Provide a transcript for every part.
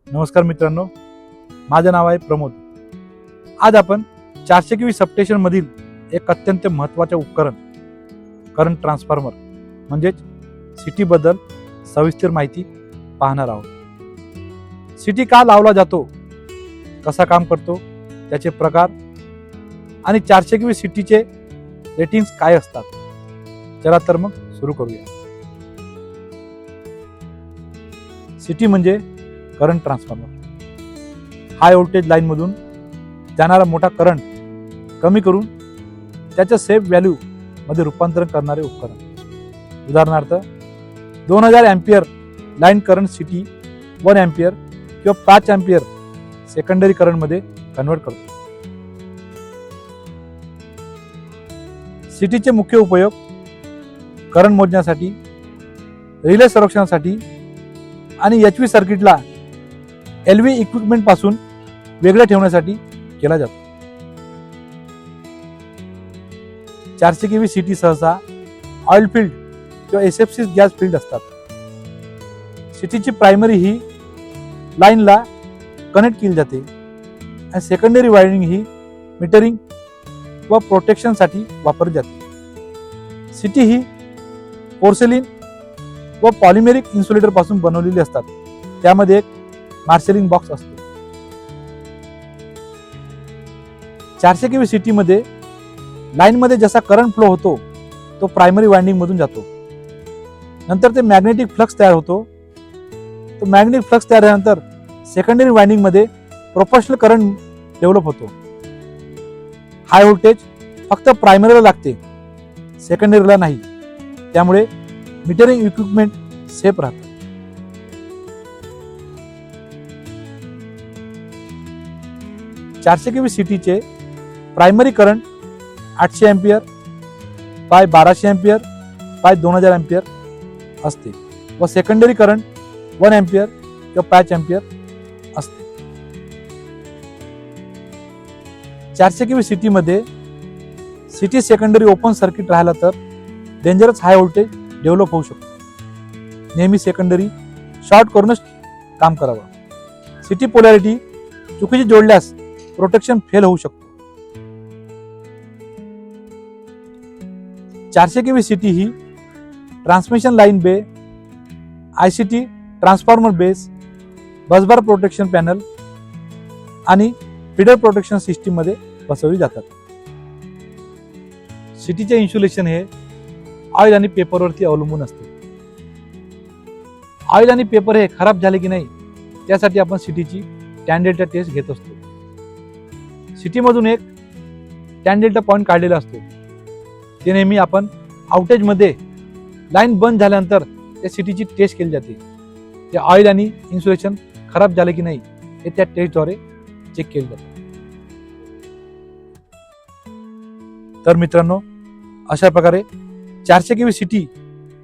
नमस्कार मित्रांनो, माझे नाव आहे प्रमोद। आज आपण 400 केव्ही सबस्टेशन मधील एक अत्यंत महत्त्वाचे उपकरण करंट ट्रान्सफॉर्मर म्हणजेच सिटी बद्दल सविस्तर माहिती पाहणार आहोत। सिटी का लावला जातो, कसा काम करतो, त्याचे प्रकार आणि 400 केव्ही सिटीचे रेटिंग्स काय असतात। चला तर मग सुरू करूया। सिटी म्हणजे current transformer. High voltage line मधून जाणारा मोठा करंट कमी करून त्याच्या सेफ व्हॅल्यू मध्ये रूपांतरण करणारे उपकरण। उदाहरणार्थ 2000 ampere line current city 1 ampere किंवा 5 एम्पियर सेकंडरी करंट मध्ये कन्वर्ट करतो। सिटीचे मुख्य उपयोग करंट मोजण्यासाठी, रिले संरक्षणासाठी आणि एचव्ही सर्किटला एलव्ही इक्विपमेंट पासून वेगळे ठेवण्यासाठी केला जातो। 400 केव्ही सिटी सहसा ऑइल फील्ड किंवा एसएफसी गॅस फील्ड असतात। सिटीची प्रायमरी ही लाईनला कनेक्ट केली जाते आणि सेकंडरी वायरिंग ही मीटरिंग व प्रोटेक्शन साठी वापरली जाते। सिटी ही पोर्सेलिन व पॉलिमेरिक इन्सुलेटर पासून बनवलेली असतात। त्यामध्ये एक मार्शलिंग बॉक्स असतो। 400 केव्ही सिटी मध्ये लाईन मध्ये जसा करंट फ्लो होतो तो प्रायमरी वाइंडिंग मधून जातो, नंतर ते मॅग्नेटिक फ्लक्स तयार होतो। तो मॅग्नेटिक फ्लक्स तयार झाल्यानंतर सेकंडरी वाइंडिंग मध्ये प्रोपोर्शनल करंट डेव्हलप होतो। हाय व्होल्टेज फक्त प्रायमरीला लागते, सेकंडरीला नाही, त्यामुळे मीटरिंग इक्विपमेंट सेफ राहतं। 400 केव्ही सिटीचे primary current 800 ampere by 1200 ampere by 2000 ampere असते व सेकंडरी करंट 1 एम्पियर किंवा 5 एम्पियर असते। 400 केव्ही सिटी मध्ये सिटी सेकंडरी ओपन सर्किट राहिला तर डेंजरस हाय व्होल्टेज डेव्हलप होऊ शकतो। नेहमी सेकंडरी शॉर्ट करूनच काम करावं। सिटी पोलॅरिटी चुकीची जोडल्यास प्रोटेक्शन फेल होऊ शकतो। 400 केव्ही सिटी ही ट्रान्समिशन लाईन बे, ICT transformer base, busbar protection panel आणि फीडर प्रोटेक्शन सिस्टीम मध्ये बसवली जातात। सिटीचे इन्सुलेशन हे ऑइल आणि पेपरवरती अवलंबून असते। ऑइल आणि पेपर हे खराब झाले की नाही त्यासाठी आपण सिटीची टॅन डेल्टा टेस्ट घेत असतो। सिटी मधून एक टॅन डेल्टा पॉइंट काढलेला असतो। ते नेहमी आपण आउटेज मध्ये लाईन बंद झाल्यानंतर त्या सिटीची टेस्ट केली जाते। ते ऑइल आणि इन्सुलेशन खराब झाले की नाही हे त्या टेस्टद्वारे चेक केले जाते। तर मित्रांनो, अशा प्रकारे 400 केव्ही सिटी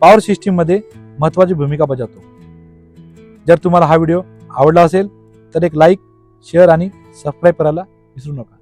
पॉवर सिस्टीम मध्ये महत्त्वाची भूमिका बजावतो। जर तुम्हाला हा व्हिडिओ आवडला असेल तर एक लाईक, शेअर आणि सबस्क्राईब करायला विसरू नका।